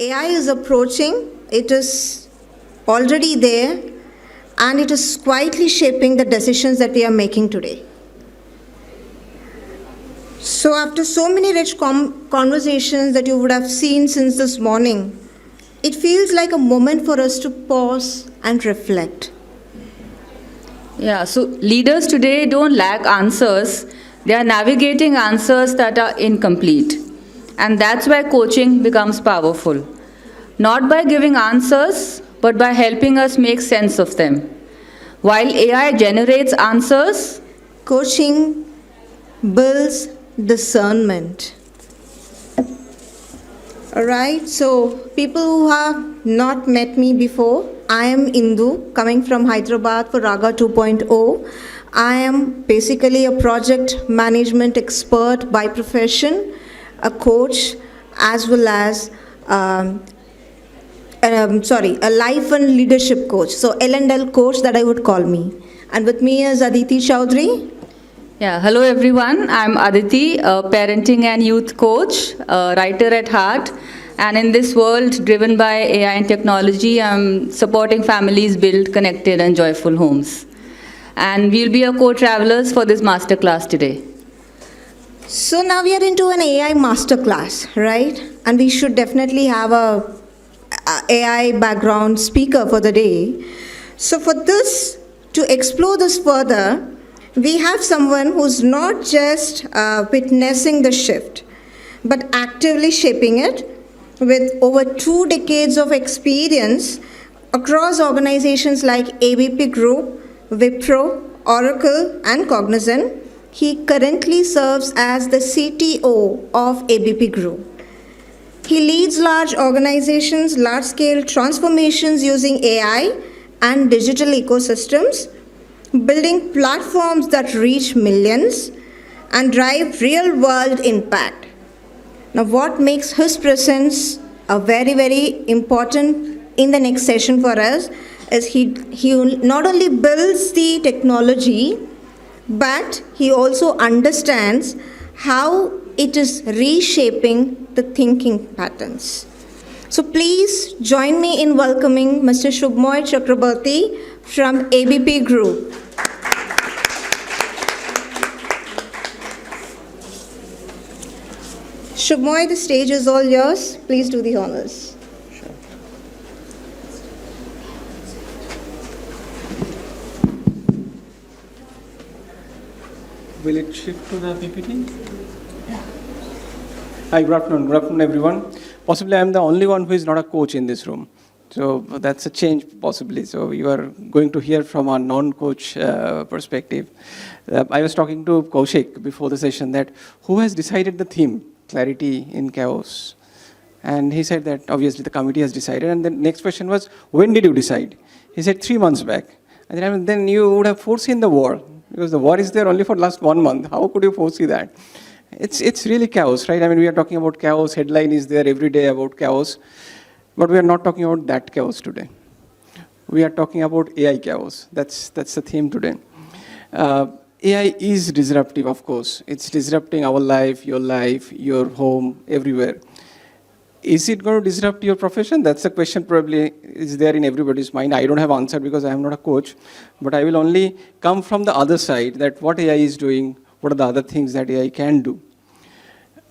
AI is approaching, it is already there, and it is quietly shaping the decisions that we are making today. So, after so many rich conversations that you would have seen since this morning, it feels like a moment for us to pause and reflect. Yeah, so leaders today don't lack answers, they are navigating answers that are incomplete. And that's why coaching becomes powerful. Not by giving answers, but by helping us make sense of them. While AI generates answers, Coaching builds discernment. Alright, so people who have not met me before, I am Indu, coming from Hyderabad for Raga 2.0. I am basically a project management expert by profession, a coach, as well as a life and leadership coach. So L&L coach that I would call me. And with me is Aditi Chaudhary. yeah, hello everyone. I'm Aditi, a parenting and youth coach, a writer at heart. And in this world driven by AI and technology, I'm supporting families build connected and joyful homes. And we'll be your co-travelers for this masterclass today. So now we are into an AI masterclass, right? And we should definitely have a AI background speaker for the day. So for this, to explore this further, we have someone who's not just witnessing the shift, but actively shaping it with over 2 decades of experience across organizations like ABP Group, Wipro, Oracle, and Cognizant. He currently serves as the CTO of ABP Group. He leads large organizations, large-scale transformations using AI and digital ecosystems, building platforms that reach millions and drive real-world impact. Now, what makes his presence a very, very important in the next session for us is he not only builds the technology, but he also understands how it is reshaping the thinking patterns. So please join me in welcoming Mr. Subhamoy Chakraborti from ABP Group. Subhamoy, the stage is all yours. Please do the honors. Will it shift to the PPT? Hi, good afternoon everyone. Possibly I'm the only one who is not a coach in this room. So that's a change possibly. So you are going to hear from a non-coach perspective. I was talking to Kaushik before the session that who has decided the theme, clarity in chaos? And he said that obviously the committee has decided. And the next question was, when did you decide? He said 3 months back. And then you would have foreseen the war, because the war is there only for the last 1 month. How could you foresee that? It's really chaos, right? I mean, we are talking about chaos. Headline is there every day about chaos. But we are not talking about that chaos today. We are talking about AI chaos. That's the theme today. AI is disruptive, of course. It's disrupting our life, your home, everywhere. Is it going to disrupt your profession? That's a question probably is there in everybody's mind. I don't have answer because I am not a coach. But I will only come from the other side, that what AI is doing, what are the other things that AI can do.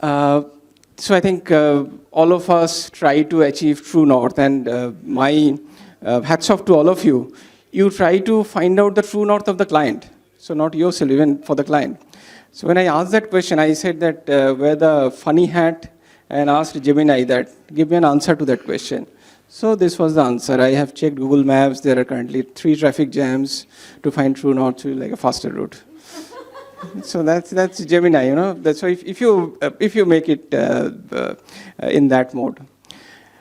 So I think all of us try to achieve true north, and my hats off to all of you. You try to find out the true north of the client. So not yourself, even for the client. So when I asked that question, I said that wear the funny hat and asked Gemini that, give me an answer to that question. So this was the answer. I have checked Google Maps. There are currently 3 traffic jams to find true north to like a faster route. So that's Gemini, you know. That's why if you make it in that mode.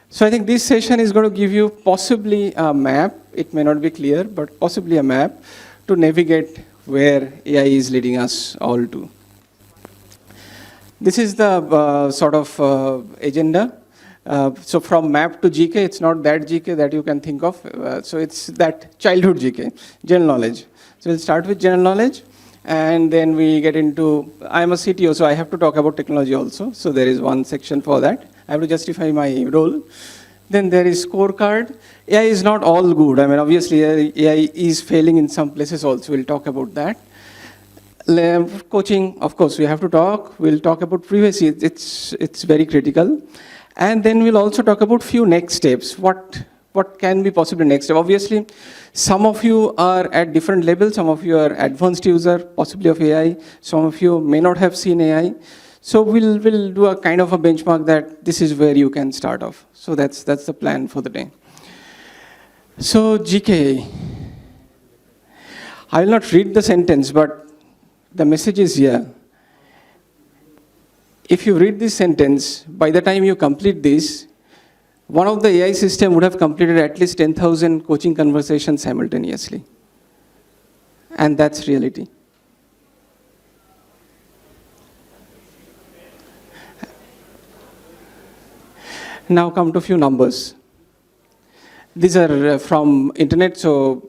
So I think this session is going to give you possibly a map. It may not be clear, but possibly a map to navigate where AI is leading us all to. This is the sort of agenda. So from map to GK, it's not that GK that you can think of. So it's that childhood GK, general knowledge. So we'll start with general knowledge. And then we get into, I'm a CTO, so I have to talk about technology also. So there is one section for that. I have to justify my role. Then there is scorecard. AI is not all good. I mean, obviously, AI is failing in some places also. We'll talk about that. Coaching, of course, we have to talk. We'll talk about privacy. It's very critical. And then we'll also talk about few next steps. What can be possibly next step? Obviously, some of you are at different levels. Some of you are advanced user, possibly of AI. Some of you may not have seen AI. So we'll do a kind of a benchmark that this is where you can start off. So that's the plan for the day. So GK, I will not read the sentence, but the message is here. If you read this sentence, by the time you complete this, one of the AI system would have completed at least 10,000 coaching conversations simultaneously. And that's reality. Now come to a few numbers. These are from internet, so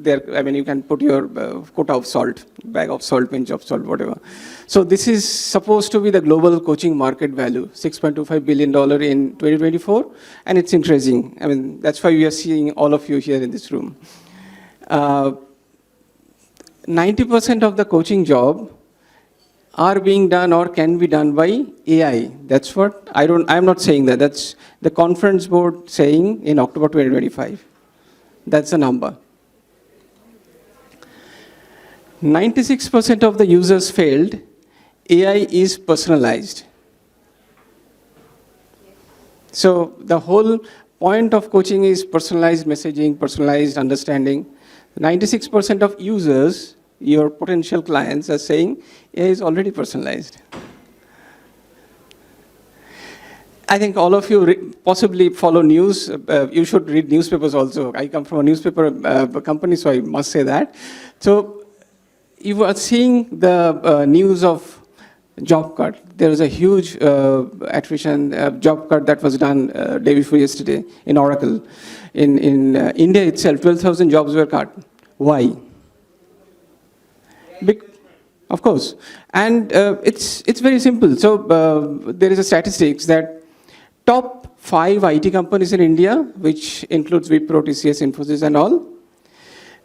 you can put your quota of salt, bag of salt, pinch of salt, whatever. So this is supposed to be the global coaching market value, $6.25 billion in 2024, and it's increasing. I mean, that's why we are seeing all of you here in this room. 90% of the coaching job are being done or can be done by AI. That's what, I'm not saying that. That's the conference board saying in October 2025. That's the number. 96% of the users failed. AI is personalized. So the whole point of coaching is personalized messaging, personalized understanding. 96% of users, your potential clients, are saying AI is already personalized. I think all of you possibly follow news. You should read newspapers also. I come from a newspaper company, so I must say that. So you are seeing the news of job cut. There was a huge attrition job cut that was done day before yesterday in Oracle. In India itself, 12,000 jobs were cut. Why? Of course. And it's very simple. So there is a statistics that top 5 IT companies in India, which includes Wipro, TCS, Infosys and all,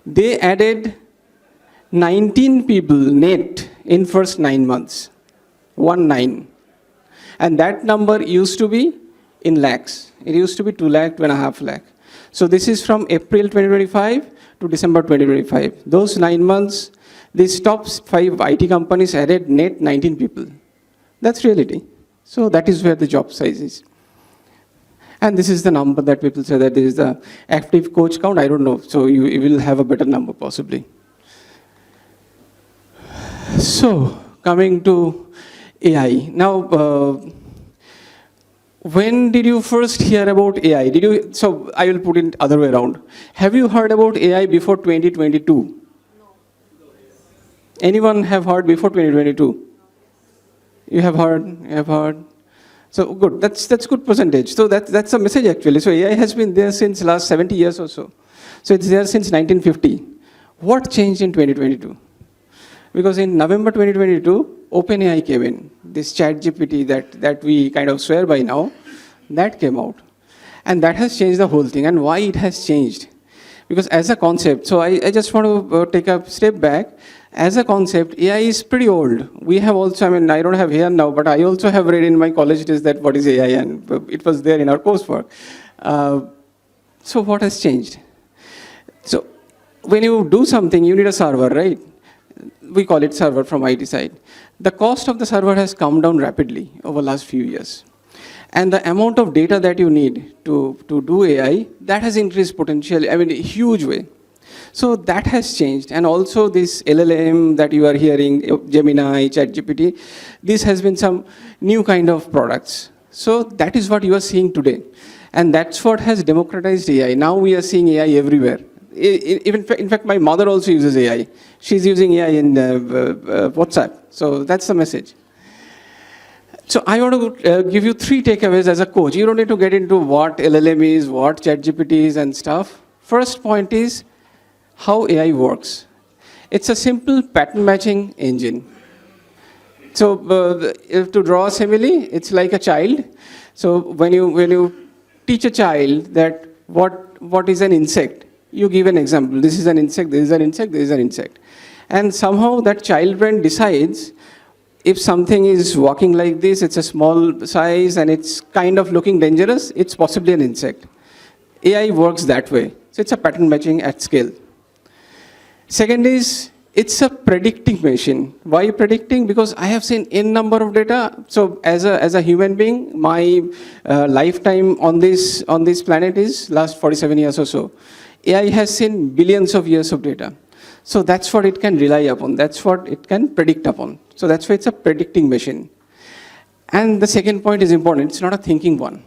they added 19 people net in first 9 months. 19. And that number used to be in lakhs. It used to be 2 lakh, 2.5 lakh. So this is from April 2025 to December 2025. Those 9 months, these top 5 IT companies added net 19 people. That's reality. So that is where the job size is. And this is the number that people say that this is the active coach count. I don't know. So you will have a better number possibly. So coming to AI. Now, when did you first hear about AI? So I will put it other way around. Have you heard about AI before 2022? No. Anyone have heard before 2022? You have heard. So good, that's good percentage. So that's a message actually. So AI has been there since last 70 years or so. So it's there since 1950. What changed in 2022? Because in November 2022, OpenAI came in. This ChatGPT that we kind of swear by now, that came out. And that has changed the whole thing. And why it has changed? Because as a concept, so I just want to take a step back. As a concept, AI is pretty old. We have also, I don't have here now, but I also have read in my college days that what is AI, and it was there in our coursework. So what has changed? So when you do something, you need a server, right? We call it server from IT side. The cost of the server has come down rapidly over the last few years. And the amount of data that you need to do AI, that has increased potentially, a huge way. So that has changed. And also this LLM that you are hearing, Gemini, ChatGPT, this has been some new kind of products. So that is what you are seeing today. And that's what has democratized AI. Now we are seeing AI everywhere. In fact, my mother also uses AI. She's using AI in WhatsApp. So that's the message. So I want to give you 3 takeaways as a coach. You don't need to get into what LLM is, what ChatGPT is and stuff. First point is how AI works. It's a simple pattern matching engine. So if to draw a simile, it's like a child. So when you teach a child that what is an insect, you give an example. This is an insect, this is an insect, this is an insect. And somehow that child brain decides if something is walking like this, it's a small size and it's kind of looking dangerous, it's possibly an insect. AI works that way. So it's a pattern matching at scale. Second is, it's a predicting machine. Why predicting? Because I have seen n number of data. So as a human being, my lifetime on this planet is last 47 years or so. AI has seen billions of years of data. So that's what it can rely upon. That's what it can predict upon. So that's why it's a predicting machine. And the second point is important. It's not a thinking one.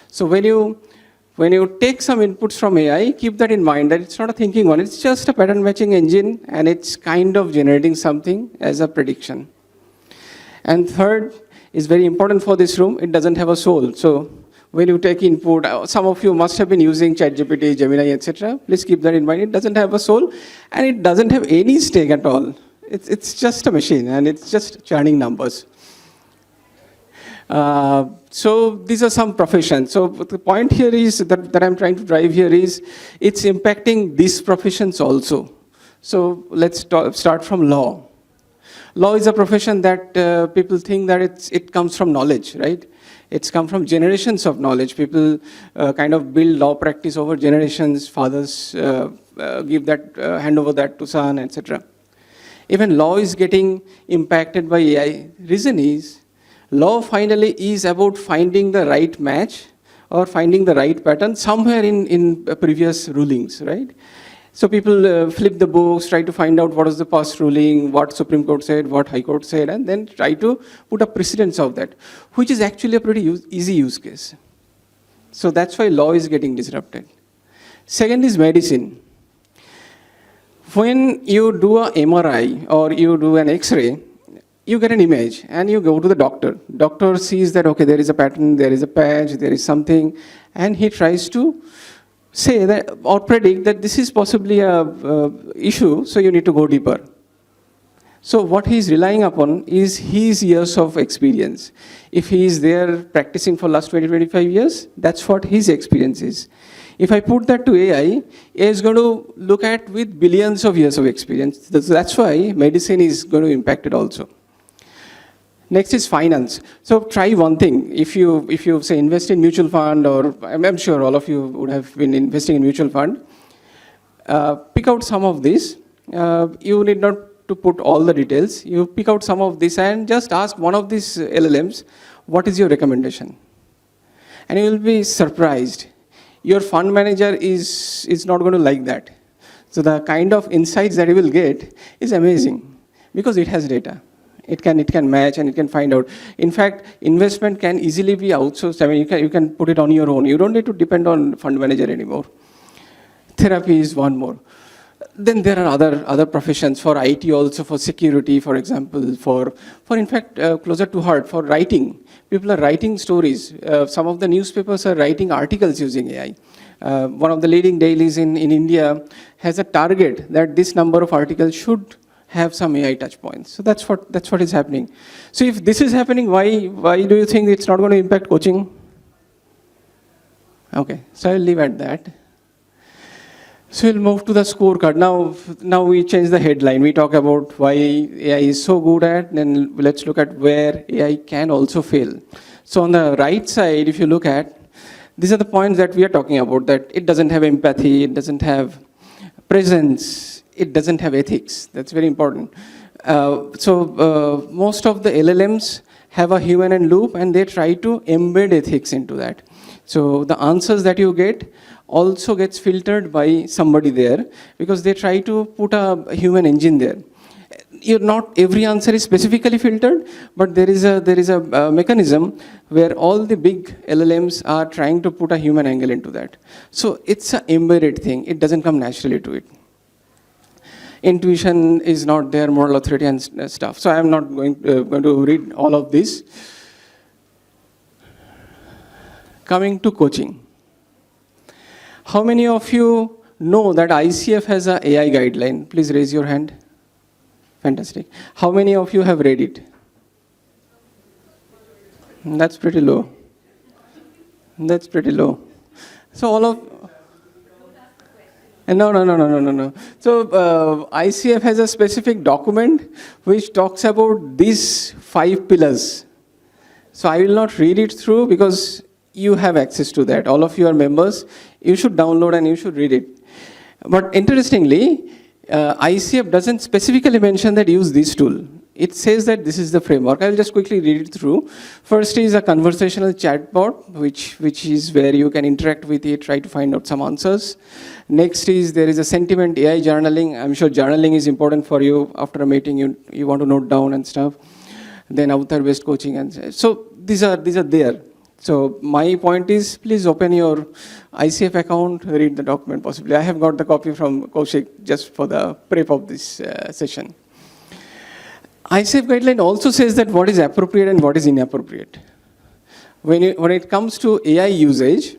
So when you take some inputs from AI, keep that in mind that it's not a thinking one. It's just a pattern matching engine and it's kind of generating something as a prediction. And third is very important for this room. It doesn't have a soul. So when you take input, some of you must have been using ChatGPT, Gemini, etc. Please keep that in mind. It doesn't have a soul and it doesn't have any stake at all. It's just a machine and it's just churning numbers. So these are some professions. So the point here is that I'm trying to drive here is it's impacting these professions also. So let's start from law. Law is a profession that people think that it comes from knowledge, right? It's come from generations of knowledge. People kind of build law practice over generations. Fathers give that, hand over that to son, etc. Even law is getting impacted by AI. Reason is, law finally is about finding the right match or finding the right pattern somewhere in previous rulings, right? So people flip the books, try to find out what was the past ruling, what Supreme Court said, what High Court said, and then try to put a precedence of that, which is actually a pretty easy use case. So that's why law is getting disrupted. Second is medicine. When you do a MRI or you do an X-ray, you get an image and you go to the doctor. Doctor sees that, okay, there is a pattern, there is a patch, there is something, and he tries to say that or predict that this is possibly a issue, so you need to go deeper. So what he is relying upon is his years of experience. If he is there practicing for last 20-25 years, that's what his experience is. If I put that to AI is going to look at with billions of years of experience. That's why medicine is going to impact it also. Next is finance. So try one thing. If you say invest in mutual fund, or I'm sure all of you would have been investing in mutual fund, pick out some of this. You need not to put all the details. You pick out some of this and just ask one of these LLMs, what is your recommendation? And you will be surprised. Your fund manager is not going to like that. So the kind of insights that you will get is amazing because it has data. It can match and it can find out. In fact, investment can easily be outsourced. I mean, you can put it on your own. You don't need to depend on fund manager anymore. Therapy is one more. Then there are other professions for IT also, for security, for example, for in fact, closer to heart, for writing. People are writing stories. Some of the newspapers are writing articles using AI. One of the leading dailies in India has a target that this number of articles should have some AI touch points. So that's what is happening. So if this is happening, why do you think it's not going to impact coaching? Okay, so I'll leave at that. So we'll move to the scorecard. Now we change the headline. We talk about why AI is so good at, then let's look at where AI can also fail. So on the right side, if you look at, these are the points that we are talking about, that it doesn't have empathy, it doesn't have presence, it doesn't have ethics. That's very important. Most of the LLMs have a human in loop and they try to embed ethics into that. So the answers that you get also gets filtered by somebody there because they try to put a human engine there. Not every answer is specifically filtered, but there is a mechanism where all the big LLMs are trying to put a human angle into that. So it's an embedded thing. It doesn't come naturally to it. Intuition is not there, moral authority and stuff. So I'm not going to read all of this. Coming to coaching. How many of you know that ICF has an AI guideline? Please raise your hand. Fantastic. How many of you have read it? That's pretty low. That's pretty low. So all of no. So ICF has a specific document which talks about these 5 pillars. So I will not read it through because you have access to that. All of you are members. You should download and you should read it. But interestingly, ICF doesn't specifically mention that use this tool. It says that this is the framework. I'll just quickly read it through. First is a conversational chatbot, which is where you can interact with it, try to find out some answers. Next is there is a sentiment AI journaling. I'm sure journaling is important for you. After a meeting, you want to note down and stuff. Then avatar-based coaching. And so these are there. So my point is, please open your ICF account, read the document possibly. I have got the copy from Kaushik just for the prep of this session. ICF guideline also says that what is appropriate and what is inappropriate. When it comes to AI usage,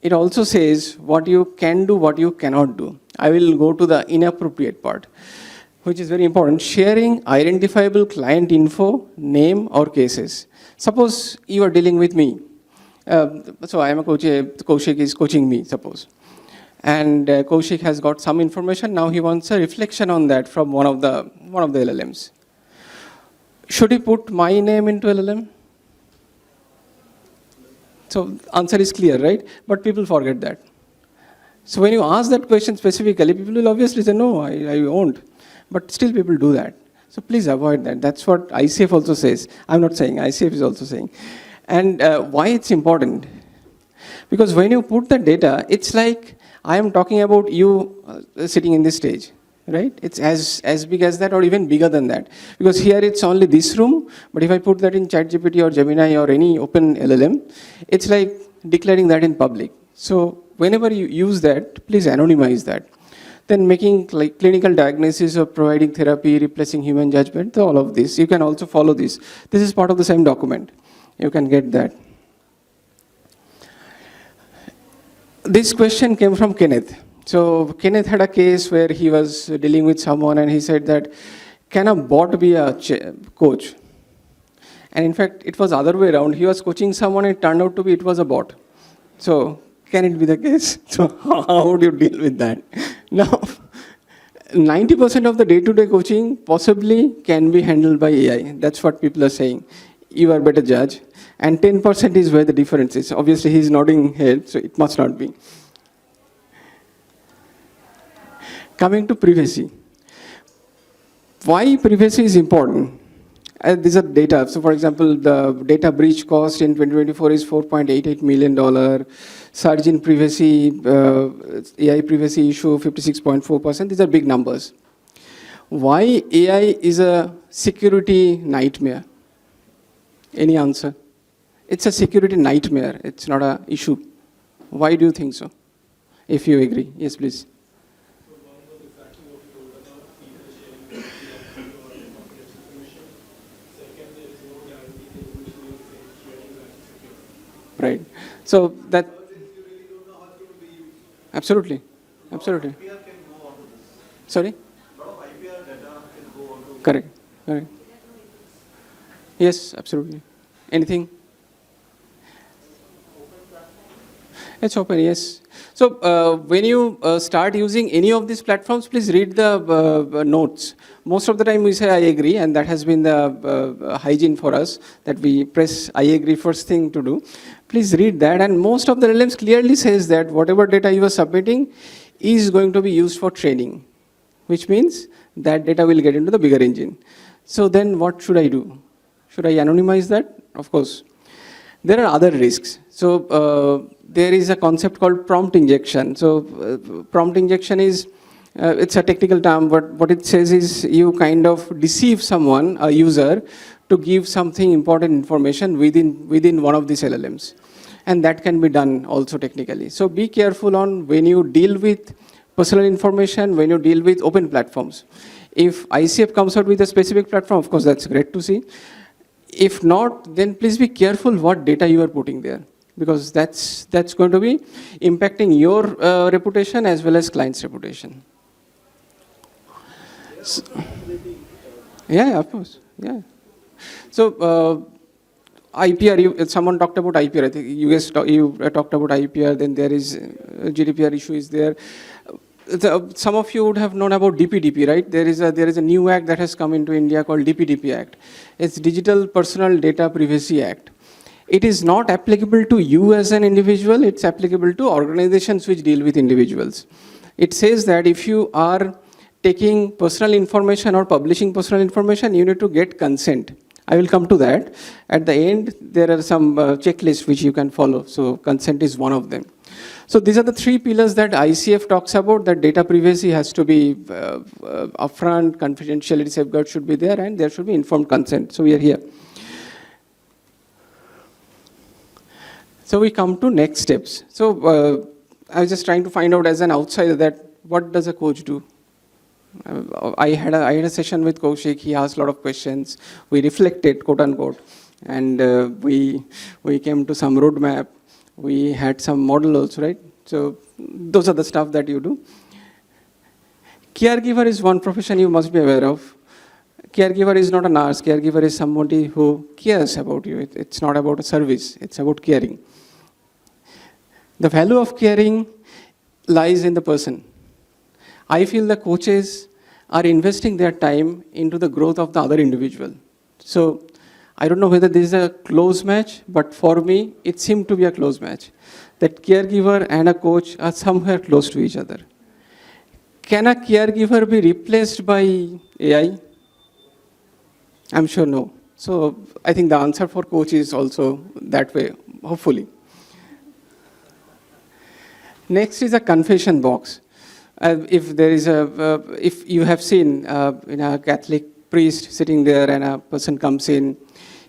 it also says what you can do, what you cannot do. I will go to the inappropriate part, which is very important. Sharing identifiable client info, name or cases. Suppose you are dealing with me. So I am a coach, Kaushik is coaching me, suppose. And Kaushik has got some information. Now he wants a reflection on that from one of the LLMs. Should he put my name into LLM? So answer is clear, right? But people forget that. So when you ask that question specifically, people will obviously say, no, I won't. But still people do that. So please avoid that. That's what ICF also says. I'm not saying, ICF is also saying. And why it's important? Because when you put the data, it's like I am talking about you sitting in this stage. Right? It's as big as that or even bigger than that. Because here it's only this room, but if I put that in ChatGPT or Gemini or any open LLM, it's like declaring that in public. So whenever you use that, please anonymize that. Then making like clinical diagnosis or providing therapy, replacing human judgment, all of this. You can also follow this. This is part of the same document. You can get that. This question came from Kenneth. So Kenneth had a case where he was dealing with someone and he said that, can a bot be a coach? And in fact, it was other way around. He was coaching someone and it turned out to be it was a bot. So can it be the case? So how would you deal with that? Now, 90% of the day-to-day coaching possibly can be handled by AI. That's what people are saying. You are better judge. And 10% is where the difference is. Obviously, he's nodding head, so it must not be. Coming to privacy. Why privacy is important? These are data. So for example, the data breach cost in 2024 is $4.88 million. Surge in privacy, AI privacy issue, 56.4%. These are big numbers. Why AI is a security nightmare? Any answer? It's a security nightmare. It's not an issue. Why do you think so? If you agree. Yes, please. Right. So that absolutely. Sorry? Correct. Yes, absolutely. Anything? It's open, yes. So when you start using any of these platforms, please read the notes. Most of the time we say I agree, and that has been the hygiene for us, that we press I agree first thing to do. Please read that, and most of the LLMs clearly says that whatever data you are submitting is going to be used for training, which means that data will get into the bigger engine. So then what should I do? Should I anonymize that? Of course. There are other risks. So there is a concept called prompt injection. So prompt injection is, it's a technical term, but what it says is you kind of deceive someone, a user, to give something important information within one of these LLMs. And that can be done also technically. So be careful on when you deal with personal information, when you deal with open platforms. If ICF comes out with a specific platform, of course, that's great to see. If not, then please be careful what data you are putting there, because that's going to be impacting your reputation as well as client's reputation. So, yeah, of course, yeah. So IPR, someone talked about IPR. I think you guys talked about IPR. Then there is GDPR issue is there. Some of you would have known about DPDP, right? There is a new act that has come into India called DPDP Act. It's Digital Personal Data Privacy Act. It is not applicable to you as an individual. It's applicable to organizations which deal with individuals. It says that if you are taking personal information or publishing personal information, you need to get consent. I will come to that. At the end, there are some checklists which you can follow. So consent is one of them. So these are the three pillars that ICF talks about, that data privacy has to be upfront, confidentiality safeguards should be there, and there should be informed consent. So we are here. So we come to next steps. So I was just trying to find out as an outsider that what does a coach do? I had a session with Kaushik. He asked a lot of questions. We reflected, quote unquote, and we came to some roadmap. We had some model also, right? So those are the stuff that you do. Caregiver is one profession you must be aware of. Caregiver is not a nurse. Caregiver is somebody who cares about you. It's not about a service. It's about caring. The value of caring lies in the person. I feel the coaches are investing their time into the growth of the other individual. So I don't know whether this is a close match, but for me, it seemed to be a close match. That caregiver and a coach are somewhere close to each other. Can a caregiver be replaced by AI? I'm sure no. So I think the answer for coach is also that way, hopefully. Next is a confession box. If you have seen a Catholic priest sitting there and a person comes in,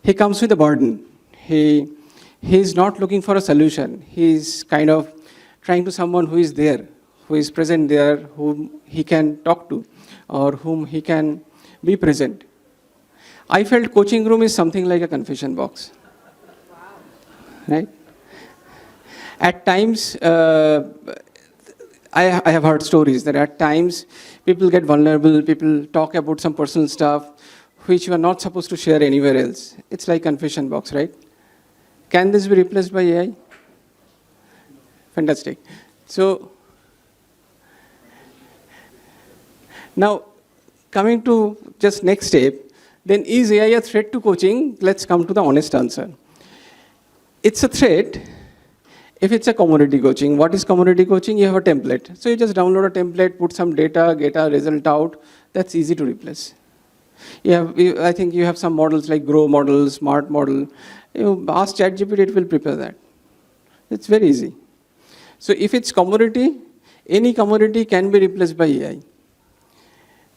he comes with a burden. He's not looking for a solution. He's kind of trying to someone who is there, who is present there, whom he can talk to, or whom he can be present. I felt coaching room is something like a confession box. Wow. Right? At times, I have heard stories that at times people get vulnerable, people talk about some personal stuff which you are not supposed to share anywhere else. It's like confession box, right? Can this be replaced by AI? Fantastic. So, now coming to just next step, then is AI a threat to coaching? Let's come to the honest answer. It's a threat if it's a commodity coaching. What is commodity coaching? You have a template. So you just download a template, put some data, get a result out. That's easy to replace. I think you have some models like Grow model, Smart model. You ask ChatGPT, it will prepare that. It's very easy. So if it's commodity, any commodity can be replaced by AI.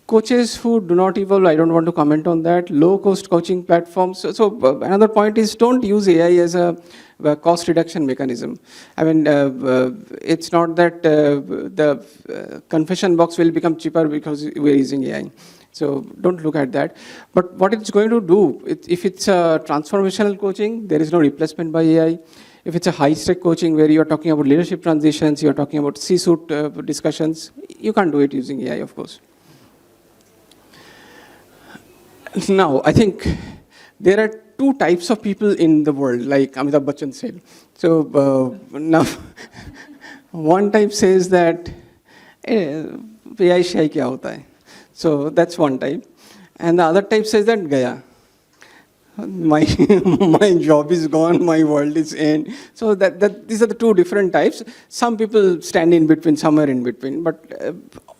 Coaches who do not evolve, I don't want to comment on that. Low-cost coaching platforms. So another point is don't use AI as a cost reduction mechanism. I mean, it's not that the confession box will become cheaper because we're using AI. So don't look at that. But what it's going to do, if it's a transformational coaching, there is no replacement by AI. If it's a high-stake coaching where you're talking about leadership transitions, you're talking about C-suite discussions, you can't do it using AI, of course. Now, I think there are two types of people in the world, like Amitabh Bachchan said. So now, one type says that, AI shai kya hota hai? So that's one type. And the other type says that, gaya. My job is gone, my world is end. So these are the two different types. Some people stand in between, somewhere in between, but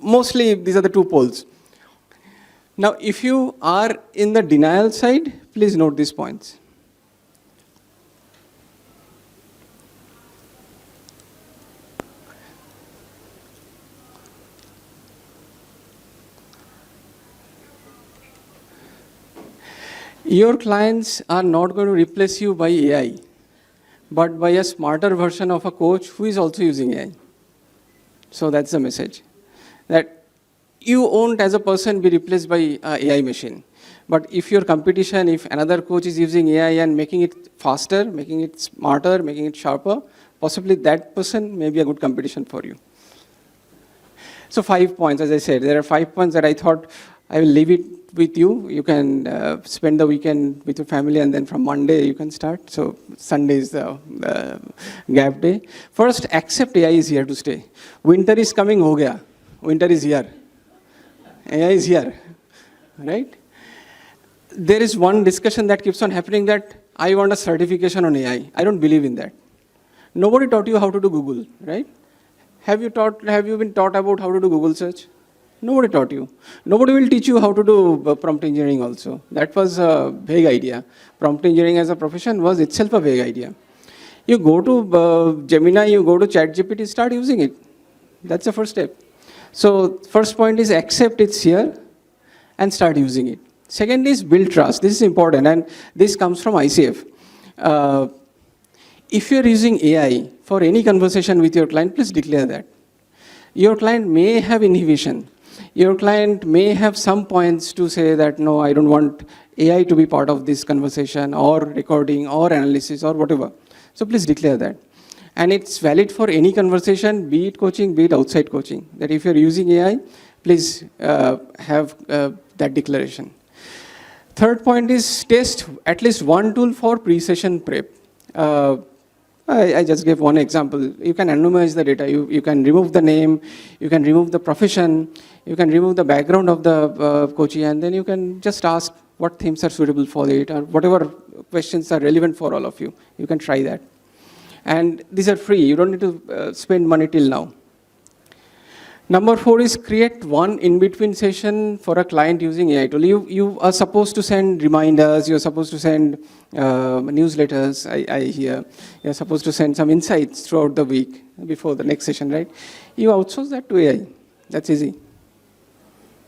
mostly these are the two poles. Now, if you are in the denial side, please note these points. Your clients are not going to replace you by AI, but by a smarter version of a coach who is also using AI. So that's the message. That you won't, as a person, be replaced by an AI machine. But if your competition, if another coach is using AI and making it faster, making it smarter, making it sharper, possibly that person may be a good competition for you. So 5 points, as I said, there are 5 points that I thought I will leave it with you. You can spend the weekend with your family, and then from Monday you can start. So Sunday is the gap day. First, accept AI is here to stay. Winter is coming, ho gaya. Winter is here. AI is here, right? There is one discussion that keeps on happening that I want a certification on AI. I don't believe in that. Nobody taught you how to do Google, right? Have you been taught about how to do Google search? Nobody taught you. Nobody will teach you how to do prompt engineering also. That was a vague idea. Prompt engineering as a profession was itself a vague idea. You go to Gemini, you go to ChatGPT, start using it. That's the first step. So first point is accept it's here and start using it. Second is build trust. This is important, and this comes from ICF. If you're using AI for any conversation with your client, please declare that. Your client may have inhibition. Your client may have some points to say that, no, I don't want AI to be part of this conversation or recording or analysis or whatever. So please declare that. And it's valid for any conversation, be it coaching, be it outside coaching, that if you're using AI, please have that declaration. Third point is test at least one tool for pre-session prep. I just gave one example. You can anonymize the data. You can remove the name, you can remove the profession, you can remove the background of the coachee, and then you can just ask what themes are suitable for it, or whatever questions are relevant for all of you. You can try that. And these are free. You don't need to spend money till now. Number 4 is create one in-between session for a client using AI tool. You are supposed to send reminders, you're supposed to send newsletters, I hear. You're supposed to send some insights throughout the week before the next session, right? You outsource that to AI. That's easy.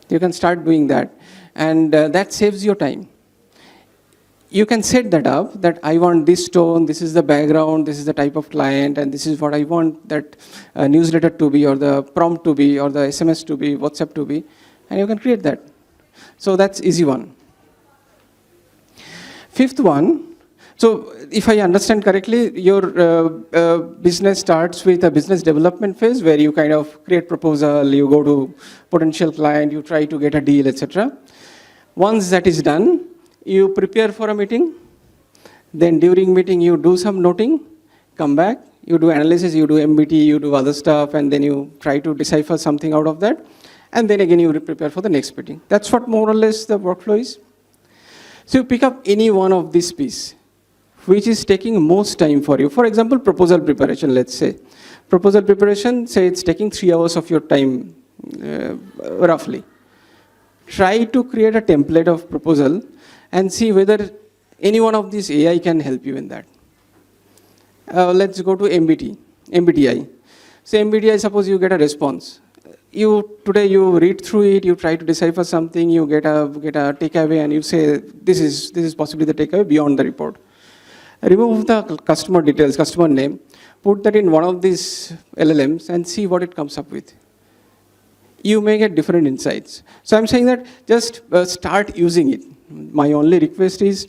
You can start doing that. And that saves your time. You can set that up, that I want this tone, this is the background, this is the type of client, and this is what I want that newsletter to be, or the prompt to be, or the SMS to be, WhatsApp to be, and you can create that. So that's easy one. Fifth one, so if I understand correctly, your business starts with a business development phase where you kind of create proposal, you go to potential client, you try to get a deal, etc. Once that is done, you prepare for a meeting, then during meeting you do some noting, come back, you do analysis, you do MBT, you do other stuff, and then you try to decipher something out of that, and then again you prepare for the next meeting. That's what more or less the workflow is. So you pick up any one of these pieces, which is taking most time for you. For example, proposal preparation, let's say. Proposal preparation, say it's taking 3 hours of your time, roughly. Try to create a template of proposal and see whether any one of these AI can help you in that. Let's go to MBTI. So MBTI, suppose you get a response. Today you read through it, you try to decipher something, you get a takeaway, and you say, this is possibly the takeaway beyond the report. Remove the customer details, customer name, put that in one of these LLMs and see what it comes up with. You may get different insights. So I'm saying that just start using it. My only request is,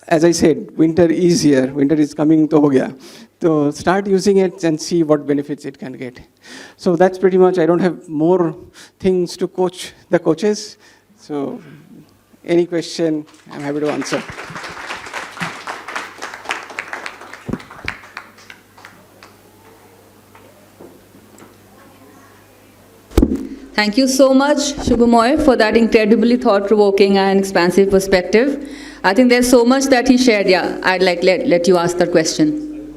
as I said, winter is here, winter is coming to ho gaya. So start using it and see what benefits it can get. So that's pretty much, I don't have more things to coach the coaches. So any question, I'm happy to answer. Thank you so much, Subhamoy, for that incredibly thought-provoking and expansive perspective. I think there's so much that he shared. Yeah, I'd like let you ask that question.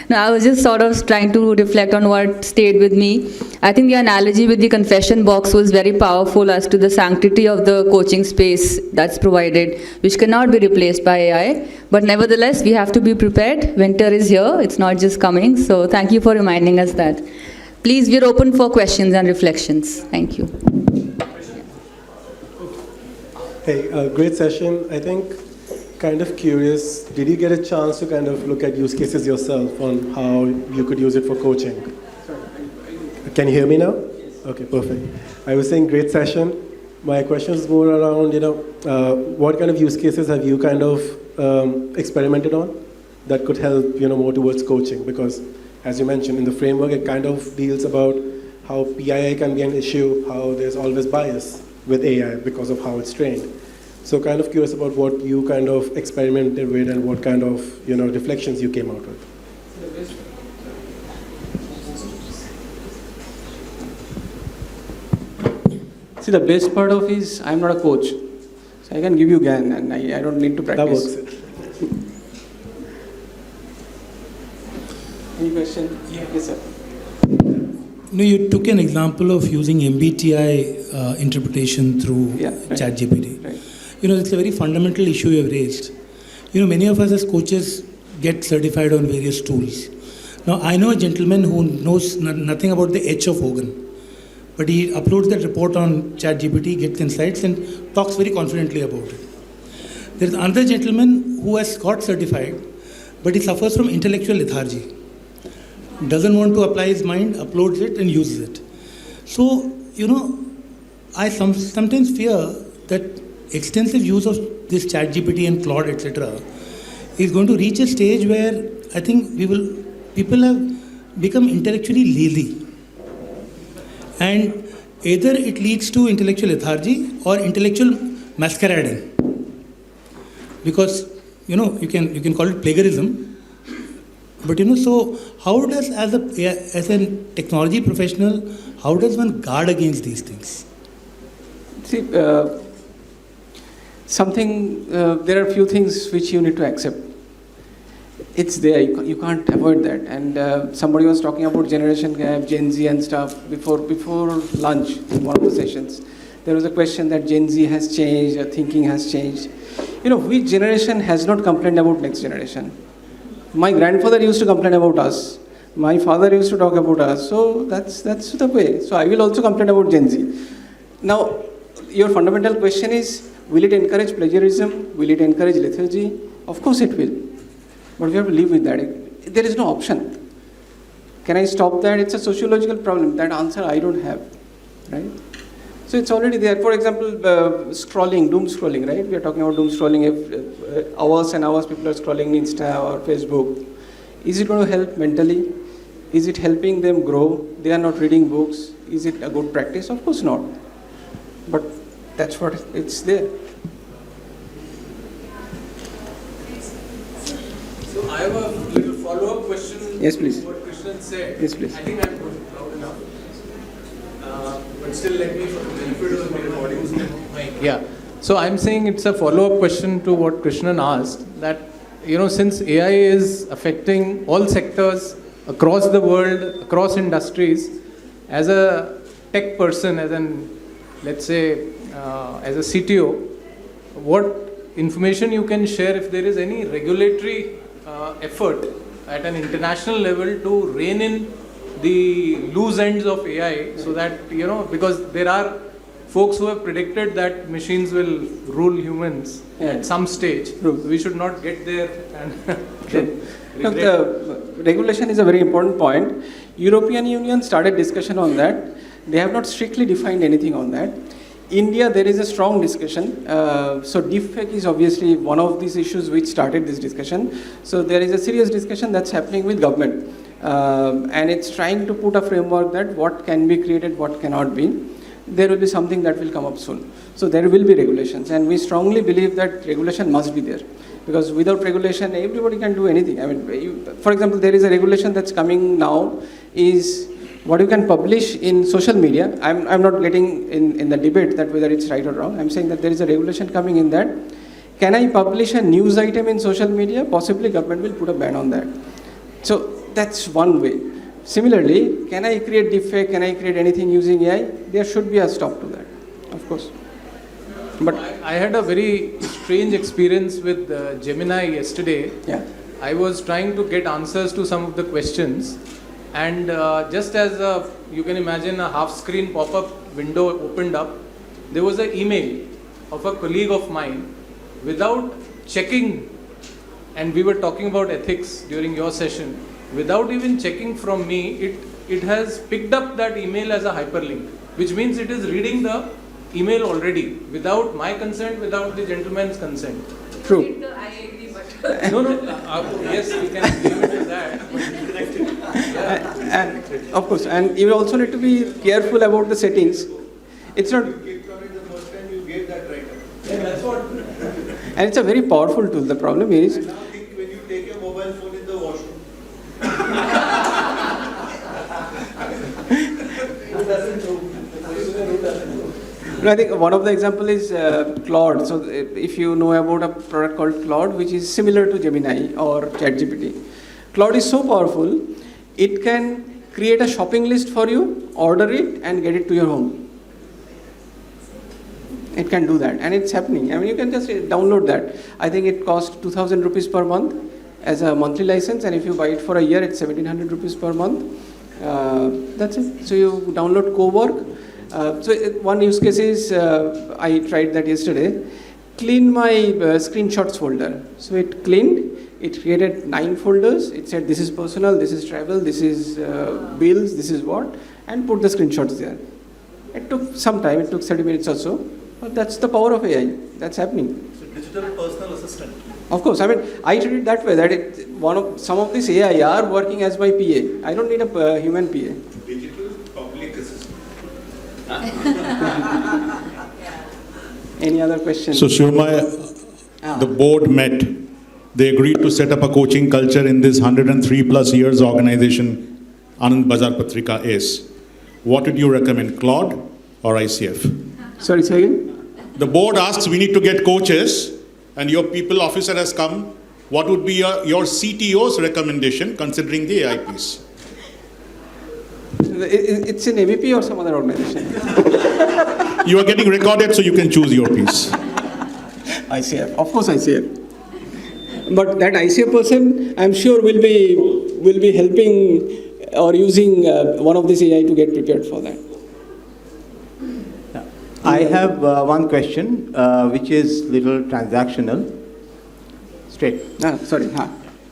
No, I was just sort of trying to reflect on what stayed with me. I think the analogy with the confession box was very powerful as to the sanctity of the coaching space that's provided, which cannot be replaced by AI. But nevertheless, we have to be prepared. Winter is here. It's not just coming. So thank you for reminding us that. Please, we're open for questions and reflections. Thank you. Hey, great session. I think, kind of curious, did you get a chance to kind of look at use cases yourself on how you could use it for coaching? Can you hear me now? Okay, perfect. I was saying great session. My question is more around, what kind of use cases have you kind of experimented on that could help, more towards coaching? Because as you mentioned, in the framework, it kind of deals about how PII can be an issue, how there's always bias. with AI because of how it's trained. So kind of curious about what you kind of experimented with and what kind of reflections you came out with. See, the best part of is I'm not a coach. So I can give you GAN and I don't need to practice. That works. Any question? Yes, sir. No, you took an example of using MBTI interpretation through Right. ChatGPT. Right. It's a very fundamental issue you have raised. Many of us as coaches get certified on various tools. Now, I know a gentleman who knows nothing about the H of Hogan, but he uploads that report on ChatGPT, gets insights, and talks very confidently about it. There is another gentleman who has got certified, but he suffers from intellectual lethargy. Doesn't want to apply his mind, uploads it and uses it. So, I sometimes fear that extensive use of this ChatGPT and Claude, etc., is going to reach a stage where I think people have become intellectually lazy. And either it leads to intellectual lethargy or intellectual masquerading. Because, you can call it plagiarism. But so how does, as a technology professional, how does one guard against these things? See, there are a few things which you need to accept. It's there, you can't avoid that. And somebody was talking about generation gap, Gen Z and stuff before lunch in one of the sessions. There was a question that Gen Z has changed, thinking has changed. Which generation has not complained about next generation? My grandfather used to complain about us. My father used to talk about us. So that's the way. So I will also complain about Gen Z. Now, your fundamental question is, will it encourage plagiarism? Will it encourage lethargy? Of course it will. But we have to live with that. There is no option. Can I stop that? It's a sociological problem. That answer I don't have. Right? So it's already there. For example, scrolling, doom scrolling, right? We are talking about doom scrolling. If hours and hours people are scrolling Insta or Facebook, is it going to help mentally? Is it helping them grow? They are not reading books. Is it a good practice? Of course not. But that's what it's there. So I have a little follow-up question. Yes, please. To what Krishnan said. Yes, please. I think I'm loud enough. But still, let me, for the benefit of the recording. Yeah. So I'm saying it's a follow-up question to what Krishnan asked. That since AI is affecting all sectors across the world, across industries, as a tech person, let's say, as a CTO, what information you can share if there is any regulatory effort at an international level to rein in the loose ends of AI, so that, because there are folks who have predicted that machines will rule humans at some stage. We should not get there and Look, the regulation is a very important point. European Union started discussion on that. They have not strictly defined anything on that. India, there is a strong discussion. So deepfake is obviously one of these issues which started this discussion. So there is a serious discussion that's happening with government. And it's trying to put a framework that what can be created, what cannot be. There will be something that will come up soon. So there will be regulations. And we strongly believe that regulation must be there. Because without regulation, everybody can do anything. I mean, for example, there is a regulation that's coming now is what you can publish in social media. I'm not getting in the debate that whether it's right or wrong. I'm saying that there is a regulation coming in that. Can I publish a news item in social media? Possibly government will put a ban on that. So that's one way. Similarly, can I create deepfake? Can I create anything using AI? There should be a stop to that, of course. But I had a very strange experience with Gemini yesterday. Yeah. I was trying to get answers to some of the questions, and just as you can imagine a half-screen pop-up window opened up, there was an email of a colleague of mine without checking, and we were talking about ethics during your session, without even checking from me, it has picked up that email as a hyperlink, which means it is reading the email already, without my consent, without the gentleman's consent. True. No, yes, we can leave it at that. And of course, and you also need to be careful about the settings. It's not. And it's a very powerful tool. The problem is, Now think when you take your mobile phone in the washroom. Who doesn't know? Who doesn't know? I think one of the example is Claude. So if you know about a product called Claude, which is similar to Gemini or ChatGPT. Claude is so powerful, it can create a shopping list for you, order it, and get it to your home. It can do that, and it's happening. I mean, you can just download that. I think it costs 2,000 rupees per month as a monthly license, and if you buy it for a year, it's 1,700 rupees per month. That's it. So you download Cowork. One use case is, I tried that yesterday, clean my screenshots folder. So it cleaned, it created 9 folders. It said this is personal, this is travel, this is bills, this is what, and put the screenshots there. It took some time, it took 30 minutes or so. But that's the power of AI. That's happening. So digital personal assistant. Of course, I mean, I treat it that way, that some of this AI are working as my PA. I don't need a human PA. Digital public assistant. Any other questions? So Subhamoy, the board met. They agreed to set up a coaching culture in this 103 plus years organization Anand Bazar Patrika is. What would you recommend, Claude or ICF? Sorry, say again? The board asks, we need to get coaches, and your people officer has come. What would be your CTO's recommendation considering the AI piece? It's in ABP or some other organization? You are getting recorded, so you can choose your piece. ICF, of course ICF. But that ICF person, I'm sure will be helping or using one of this AI to get prepared for that. I have one question, which is little transactional. Straight. Sorry.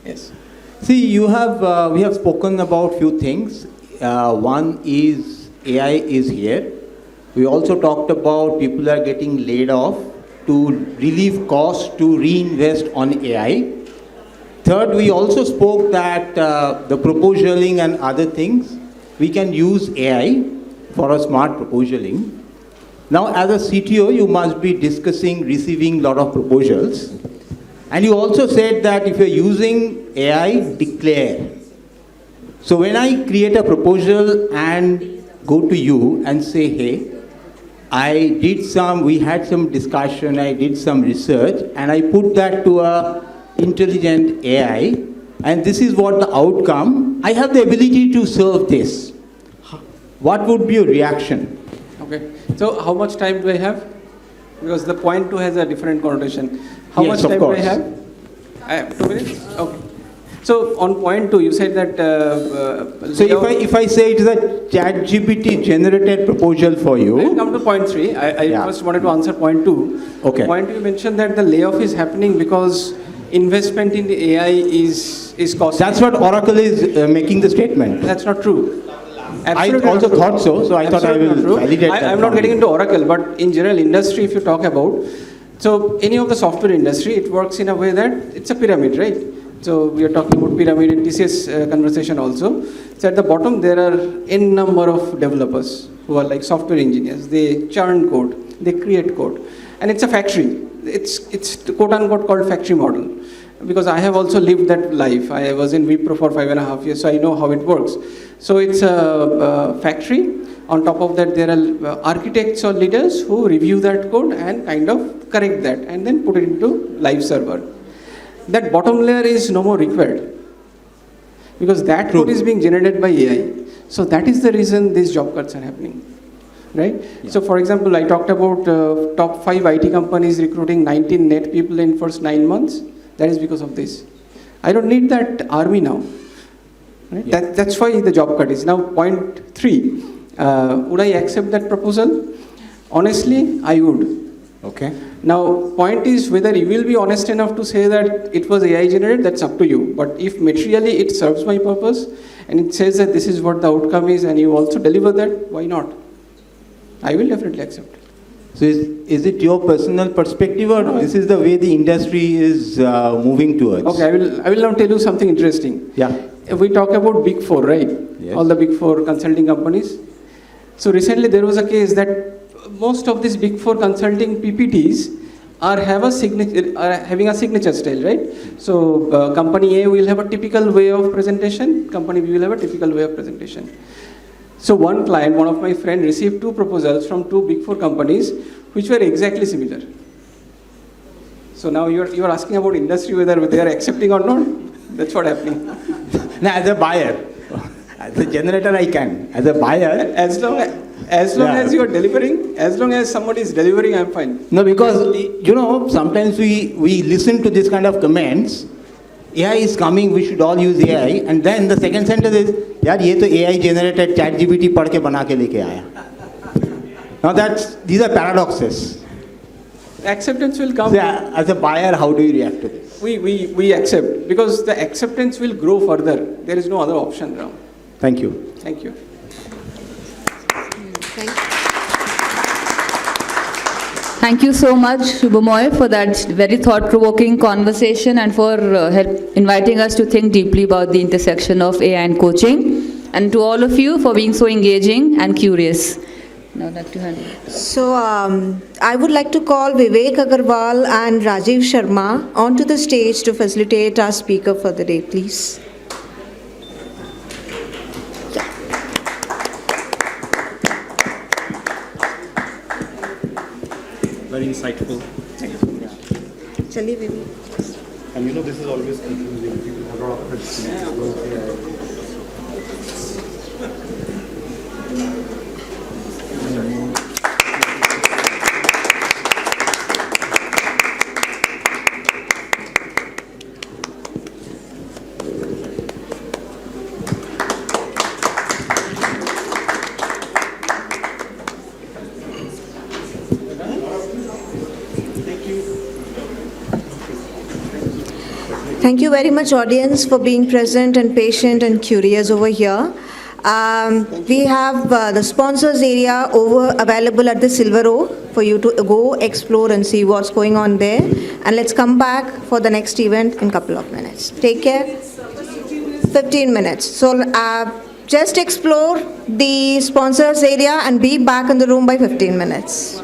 Yes. See, we have spoken about few things. One is AI is here. We also talked about people are getting laid off to relieve costs to reinvest on AI. Third, we also spoke that the proposaling and other things, we can use AI for a smart proposaling. Now, as a CTO, you must be receiving a lot of proposals. And you also said that if you're using AI, declare. So when I create a proposal and go to you and say, hey, we had some discussion, I did some research, and I put that to a intelligent AI, and this is what the outcome, I have the ability to serve this. What would be your reaction? Okay. So how much time do I have? Because the point 2 has a different connotation. How Yes, much of time course. do I have? I have 2 minutes? Okay. So on point 2, you said that... So if I say it is a ChatGPT generated proposal for you... I'll come to point 3. I first wanted to answer point 2. Okay. Point 2, you mentioned that the layoff is happening because investment in the AI is costly. That's what Oracle is making the statement. That's not true. I Absolutely also not true. thought so, so I thought I Absolutely will not true. validate that. I'm not getting into Oracle, but in general industry, if you talk about, so any of the software industry, it works in a way that it's a pyramid, right? So we are talking about pyramid in TCS conversation also. So at the bottom, there are n number of developers who are like software engineers. They churn code, they create code, and it's a factory. It's quote unquote called factory model. Because I have also lived that life. I was in Wipro for 5.5 years, so I know how it works. So it's a factory. On top of that, there are architects or leaders who review that code and kind of correct that and then put it into live server. That bottom layer is no more required because that code is being generated by AI. So that is the reason these job cuts are happening. Right? Yeah. So for example, I talked about top 5 IT companies recruiting 19 net people in first 9 months. That is because of this. I don't need that army now. Right? Yeah. That's why the job cut is. Now point 3, would I accept that proposal? Honestly, I would. Okay. Now point is whether you will be honest enough to say that it was AI generated, that's up to you. But if materially it serves my purpose and it says that this is what the outcome is and you also deliver that, why not? I will definitely accept. So is it your personal perspective or this is the way the industry is moving towards? Okay, I will now tell you something interesting. Yeah. If we talk about Big Four, right? Yes. All the Big Four consulting companies. So recently there was a case that most of these Big Four consulting PPTs are having a signature style, right? So company A will have a typical way of presentation, company B will have a typical way of presentation. So one client, one of my friend, received 2 proposals from 2 big 4 companies which were exactly similar. So now you are asking about industry whether they are accepting or not. That's what happening. Now, as a buyer, as a generator, I can. As a buyer, As long as you are delivering, as long as somebody is delivering, I'm fine. no, because sometimes we listen to this kind of comments. AI is coming, we should all use AI, and then the second sentence is, यार ये तो AI generated ChatGPT पढ़ के बना के लेके आया. Now these are paradoxes. Acceptance will come. So, as a buyer, how do you react to this? We accept, because the acceptance will grow further. There is no other option now. Thank you. Thank you. Thank you so much, Subhamoy, for that very thought-provoking conversation and for inviting us to think deeply about the intersection of AI and coaching. And to all of you for being so engaging and curious. Now I'd like to hand it. So I would like to call Vivek Agarwal and Rajiv Sharma onto the stage to facilitate our speaker for the day, please. Very insightful. Chaliye, Vivek. And this is always confusing. People have a lot of questions. Thank you very much, audience, for being present and patient and curious over here. We have the sponsors area available at the Silver Row for you to go explore and see what's going on there. And let's come back for the next event in a couple of minutes. Take care. 15 minutes. So just explore the sponsors area and be back in the room by 15 minutes.